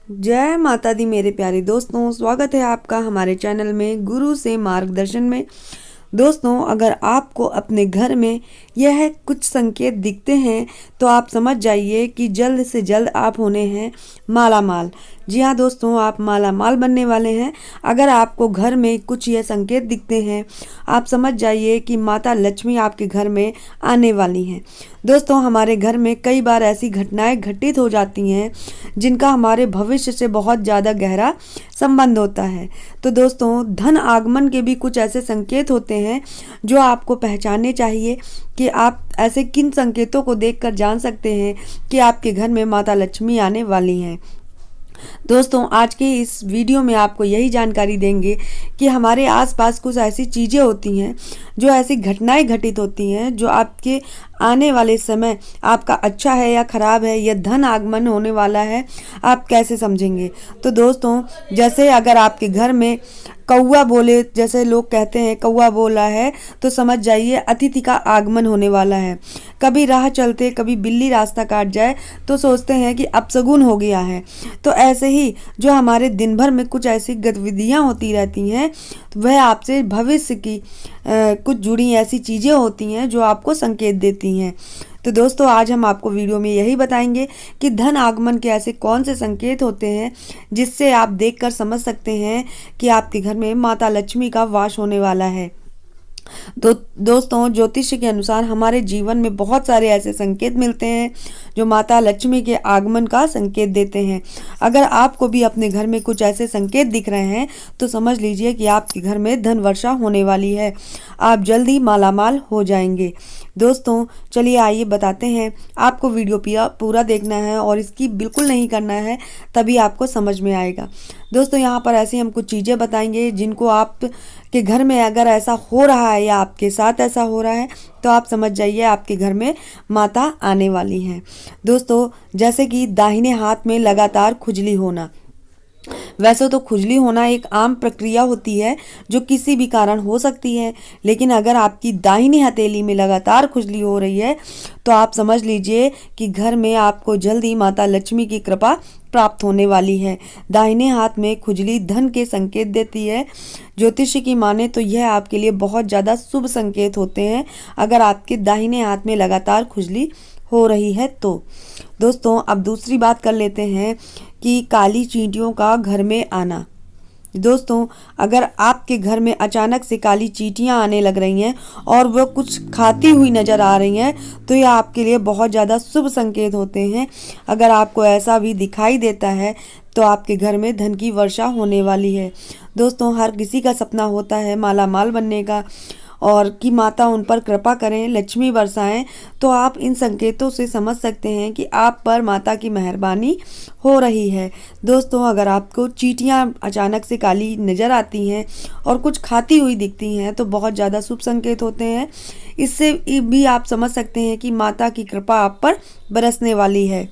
जय माता दी मेरे प्यारे दोस्तों, स्वागत है आपका हमारे चैनल में गुरु से मार्गदर्शन में। दोस्तों, अगर आपको अपने घर में यह कुछ संकेत दिखते हैं तो आप समझ जाइए कि जल्द से जल्द आप होने हैं माला माल। जी हाँ दोस्तों, आप माला माल बनने वाले हैं। अगर आपको घर में कुछ यह संकेत दिखते हैं, आप समझ जाइए कि माता लक्ष्मी आपके घर में आने वाली हैं। दोस्तों, हमारे घर में कई बार ऐसी घटनाएं घटित हो जाती हैं जिनका हमारे भविष्य से बहुत ज़्यादा गहरा संबंध होता है। तो दोस्तों, धन आगमन के भी कुछ ऐसे संकेत होते हैं जो आपको पहचानने चाहिए कि आप ऐसे किन संकेतों को देखकर जान सकते हैं कि आपके घर में माता लक्ष्मी आने वाली हैं। दोस्तों, आज के इस वीडियो में आपको यही जानकारी देंगे कि हमारे आसपास कुछ ऐसी चीज़ें होती हैं, जो ऐसी घटनाएं घटित होती हैं जो आपके आने वाले समय आपका अच्छा है या खराब है, या धन आगमन होने वाला है, आप कैसे समझेंगे। तो दोस्तों, जैसे अगर आपके घर में कौवा बोले, जैसे लोग कहते हैं कौवा बोला है, तो समझ जाइए अतिथि का आगमन होने वाला है। कभी राह चलते कभी बिल्ली रास्ता काट जाए तो सोचते हैं कि अपशगुन हो गया है। तो ऐसे ही जो हमारे दिन भर में कुछ ऐसी गतिविधियां होती रहती हैं, वह आपसे भविष्य की कुछ जुड़ी ऐसी चीज़ें होती हैं जो आपको संकेत देती हैं। तो दोस्तों, आज हम आपको वीडियो में यही बताएंगे कि धन आगमन के ऐसे कौन से संकेत होते हैं जिससे आप देखकर समझ सकते हैं कि आपके घर में माता लक्ष्मी का वास होने वाला है। दोस्तों, ज्योतिष के अनुसार हमारे जीवन में बहुत सारे ऐसे संकेत मिलते हैं जो माता लक्ष्मी के आगमन का संकेत देते हैं। अगर आपको भी अपने घर में कुछ ऐसे संकेत दिख रहे हैं तो समझ लीजिए कि आपके घर में धन वर्षा होने वाली है। आप जल्दी मालामाल हो जाएंगे। दोस्तों, चलिए आइए बताते हैं। आपको वीडियो पूरा देखना है और इसकी बिल्कुल नहीं करना है, तभी आपको समझ में आएगा। दोस्तों, यहाँ पर ऐसी हम कुछ चीज़ें बताएंगे जिनको आप के घर में अगर ऐसा हो रहा है या आपके साथ ऐसा हो रहा है तो आप समझ जाइए आपके घर में माता आने वाली हैं। दोस्तों, जैसे कि दाहिने हाथ में लगातार खुजली होना। वैसे तो खुजली होना एक आम प्रक्रिया होती है जो किसी भी कारण हो सकती है, लेकिन अगर आपकी दाहिनी हथेली में लगातार खुजली हो रही है तो आप समझ लीजिए कि घर में आपको जल्दी माता लक्ष्मी की कृपा प्राप्त होने वाली है। दाहिने हाथ में खुजली धन के संकेत देती है। ज्योतिषी की माने तो यह आपके लिए बहुत ज़्यादा शुभ संकेत होते हैं अगर आपके दाहिने हाथ में लगातार खुजली हो रही है तो। दोस्तों, अब दूसरी बात कर लेते हैं कि काली चींटियों का घर में आना। दोस्तों, अगर आपके घर में अचानक से काली चींटियां आने लग रही हैं और वह कुछ खाती हुई नजर आ रही हैं तो यह आपके लिए बहुत ज़्यादा शुभ संकेत होते हैं। अगर आपको ऐसा भी दिखाई देता है तो आपके घर में धन की वर्षा होने वाली है। दोस्तों, हर किसी का सपना होता है माला माल बनने का और कि माता उन पर कृपा करें, लक्ष्मी बरसाएं। तो आप इन संकेतों से समझ सकते हैं कि आप पर माता की मेहरबानी हो रही है। दोस्तों, अगर आपको चींटियां अचानक से काली नज़र आती हैं और कुछ खाती हुई दिखती हैं तो बहुत ज़्यादा शुभ संकेत होते हैं। इससे भी आप समझ सकते हैं कि माता की कृपा आप पर बरसने वाली है।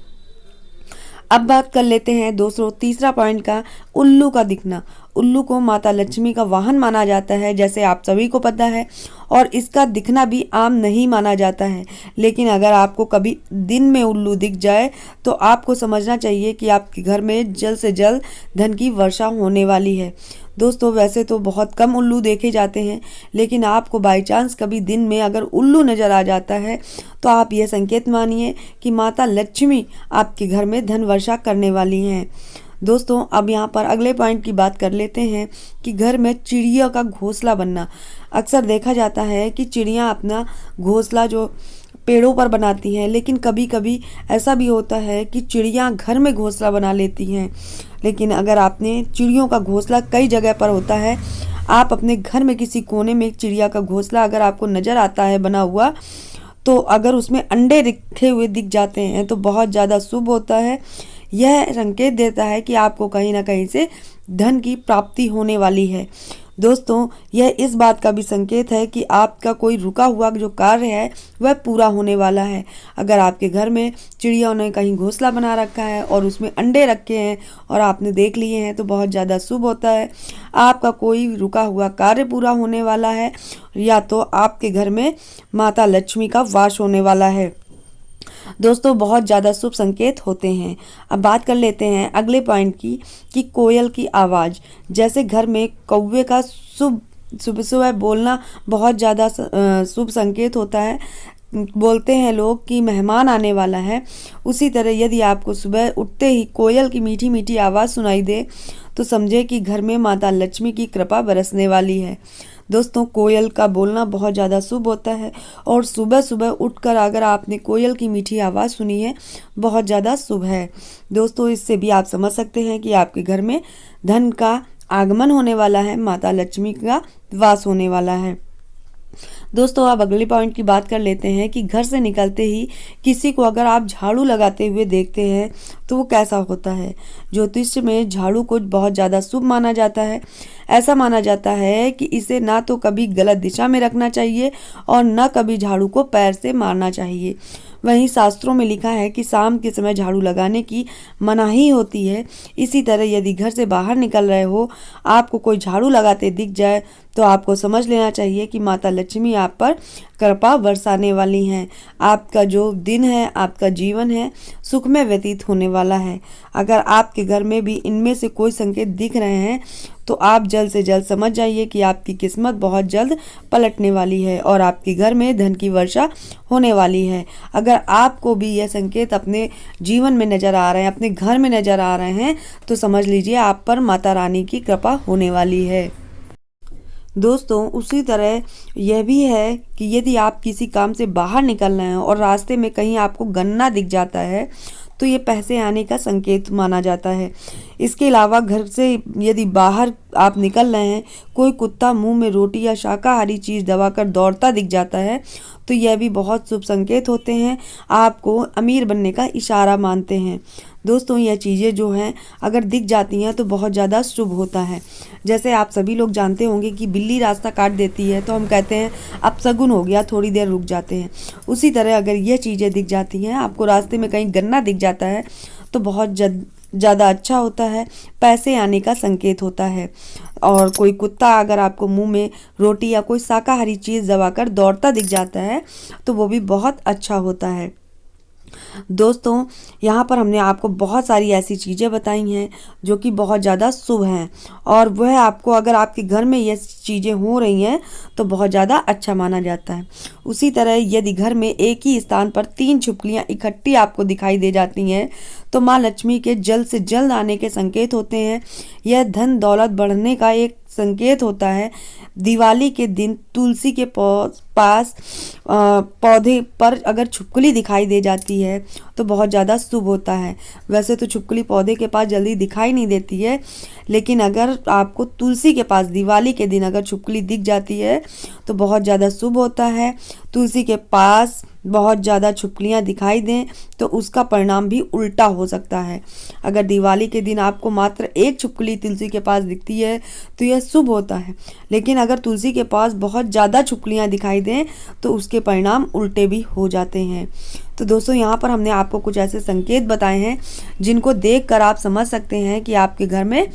अब बात कर लेते हैं दोस्तों तीसरा पॉइंट का, उल्लू का दिखना। उल्लू को माता लक्ष्मी का वाहन माना जाता है, जैसे आप सभी को पता है, और इसका दिखना भी आम नहीं माना जाता है। लेकिन अगर आपको कभी दिन में उल्लू दिख जाए तो आपको समझना चाहिए कि आपके घर में जल्द से जल्द धन की वर्षा होने वाली है। दोस्तों, वैसे तो बहुत कम उल्लू देखे जाते हैं, लेकिन आपको बाई चांस कभी दिन में अगर उल्लू नज़र आ जाता है तो आप ये संकेत मानिए कि माता लक्ष्मी आपके घर में धन वर्षा करने वाली हैं। दोस्तों, अब यहाँ पर अगले पॉइंट की बात कर लेते हैं कि घर में चिड़िया का घोंसला बनना। अक्सर देखा जाता है कि चिड़िया अपना घोंसला जो पेड़ों पर बनाती हैं, लेकिन कभी कभी ऐसा भी होता है कि चिड़िया घर में घोंसला बना लेती हैं। लेकिन अगर आपने चिड़ियों का घोंसला कई जगह पर होता है, आप अपने घर में किसी कोने में एक चिड़िया का घोंसला अगर आपको नज़र आता है बना हुआ, तो अगर उसमें अंडे रखे हुए दिख जाते हैं तो बहुत ज़्यादा शुभ होता है। यह संकेत देता है कि आपको कहीं ना कहीं से धन की प्राप्ति होने वाली है। दोस्तों, यह इस बात का भी संकेत है कि आपका कोई रुका हुआ जो कार्य है वह पूरा होने वाला है। अगर आपके घर में चिड़ियों ने कहीं घोंसला बना रखा है और उसमें अंडे रखे हैं और आपने देख लिए हैं तो बहुत ज़्यादा शुभ होता है। आपका कोई रुका हुआ कार्य पूरा होने वाला है, या तो आपके घर में माता लक्ष्मी का वास होने वाला है। दोस्तों बहुत ज़्यादा शुभ संकेत होते हैं। अब बात कर लेते हैं अगले पॉइंट की कि कोयल की आवाज़। जैसे घर में कौवे का सुबह सुबह बोलना बहुत ज़्यादा शुभ संकेत होता है। बोलते हैं लोग कि मेहमान आने वाला है। उसी तरह यदि आपको सुबह उठते ही कोयल की मीठी मीठी आवाज़ सुनाई दे तो समझे कि घर में माता लक्ष्मी की कृपा बरसने वाली है। दोस्तों कोयल का बोलना बहुत ज़्यादा शुभ होता है और सुबह सुबह उठकर अगर आपने कोयल की मीठी आवाज़ सुनी है बहुत ज़्यादा शुभ है। दोस्तों इससे भी आप समझ सकते हैं कि आपके घर में धन का आगमन होने वाला है, माता लक्ष्मी का वास होने वाला है। दोस्तों अब अगले पॉइंट की बात कर लेते हैं कि घर से निकलते ही किसी को अगर आप झाड़ू लगाते हुए देखते हैं तो वो कैसा होता है। ज्योतिष में झाड़ू को बहुत ज़्यादा शुभ माना जाता है। ऐसा माना जाता है कि इसे ना तो कभी गलत दिशा में रखना चाहिए और न कभी झाड़ू को पैर से मारना चाहिए। वहीं शास्त्रों में लिखा है कि शाम के समय झाड़ू लगाने की मनाही होती है। इसी तरह यदि घर से बाहर निकल रहे हो, आपको कोई झाड़ू लगाते दिख जाए तो आपको समझ लेना चाहिए कि माता लक्ष्मी आप पर कृपा बरसाने वाली हैं। आपका जो दिन है, आपका जीवन है, सुख में व्यतीत होने वाला है। अगर आपके घर में भी इनमें से कोई संकेत दिख रहे हैं तो आप जल्द से जल्द समझ जाइए कि आपकी किस्मत बहुत जल्द पलटने वाली है और आपके घर में धन की वर्षा होने वाली है। अगर आपको भी यह संकेत अपने जीवन में नज़र आ रहे हैं, अपने घर में नज़र आ रहे हैं, तो समझ लीजिए आप पर माता रानी की कृपा होने वाली है। दोस्तों उसी तरह यह भी है कि यदि आप किसी काम से बाहर निकल रहे हैं और रास्ते में कहीं आपको गन्ना दिख जाता है तो ये पैसे आने का संकेत माना जाता है। इसके अलावा घर से यदि बाहर आप निकल रहे हैं, कोई कुत्ता मुंह में रोटी या शाकाहारी चीज़ दबाकर दौड़ता दिख जाता है तो यह भी बहुत शुभ संकेत होते हैं, आपको अमीर बनने का इशारा मानते हैं। दोस्तों यह चीज़ें जो हैं अगर दिख जाती हैं तो बहुत ज़्यादा शुभ होता है। जैसे आप सभी लोग जानते होंगे कि बिल्ली रास्ता काट देती है तो हम कहते हैं अपशगुन हो गया, थोड़ी देर रुक जाते हैं। उसी तरह अगर ये चीज़ें दिख जाती हैं, आपको रास्ते में कहीं गन्ना दिख जाता है तो बहुत ज़्यादा अच्छा होता है, पैसे आने का संकेत होता है। और कोई कुत्ता अगर आपको मुंह में रोटी या कोई शाकाहारी चीज़ दबाकर दौड़ता दिख जाता है तो वो भी बहुत अच्छा होता है। दोस्तों यहाँ पर हमने आपको बहुत सारी ऐसी चीज़ें बताई हैं जो कि बहुत ज़्यादा शुभ हैं और वह आपको अगर आपके घर में ये चीज़ें हो रही हैं तो बहुत ज़्यादा अच्छा माना जाता है। उसी तरह यदि घर में एक ही स्थान पर 3 छिपकलियाँ इकट्ठी आपको दिखाई दे जाती हैं तो माँ लक्ष्मी के जल्द से जल्द आने के संकेत होते हैं। यह धन दौलत बढ़ने का एक संकेत होता है। दिवाली के दिन तुलसी के पास पौधे पर अगर छिपकली दिखाई दे जाती है तो बहुत ज़्यादा शुभ होता है। वैसे तो छिपकली पौधे के पास जल्दी दिखाई नहीं देती है, लेकिन अगर आपको तुलसी के पास दिवाली के दिन अगर छिपकली दिख जाती है तो बहुत ज़्यादा शुभ होता है। तुलसी के पास बहुत ज़्यादा छिपकलियाँ दिखाई दें तो उसका परिणाम भी उल्टा हो सकता है। अगर दिवाली के दिन आपको मात्र एक छिपकली तुलसी के पास दिखती है तो यह शुभ होता है, लेकिन अगर तुलसी के पास बहुत ज़्यादा छिपकलियाँ दिखाई दें तो उसके परिणाम उल्टे भी हो जाते हैं। तो दोस्तों यहाँ पर हमने आपको कुछ ऐसे संकेत बताए हैं जिनको देखकर आप समझ सकते हैं कि आपके घर में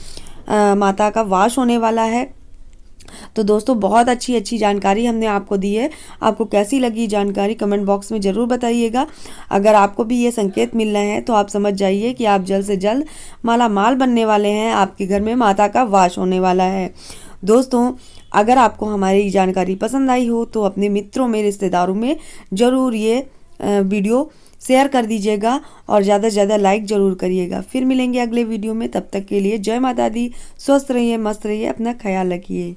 माता का वास होने वाला है। तो दोस्तों बहुत अच्छी जानकारी हमने आपको दी है। आपको कैसी लगी जानकारी कमेंट बॉक्स में ज़रूर बताइएगा। अगर आपको भी ये संकेत मिल रहे हैं तो आप समझ जाइए कि आप जल्द से जल्द माला माल बनने वाले हैं, आपके घर में माता का वास होने वाला है। दोस्तों अगर आपको हमारी जानकारी पसंद आई हो तो अपने मित्रों में, रिश्तेदारों में ज़रूर ये वीडियो शेयर कर दीजिएगा और ज़्यादा से ज़्यादा लाइक ज़रूर करिएगा। फिर मिलेंगे अगले वीडियो में, तब तक के लिए जय माता दी। स्वस्थ रहिए, मस्त रहिए, अपना ख्याल रखिए।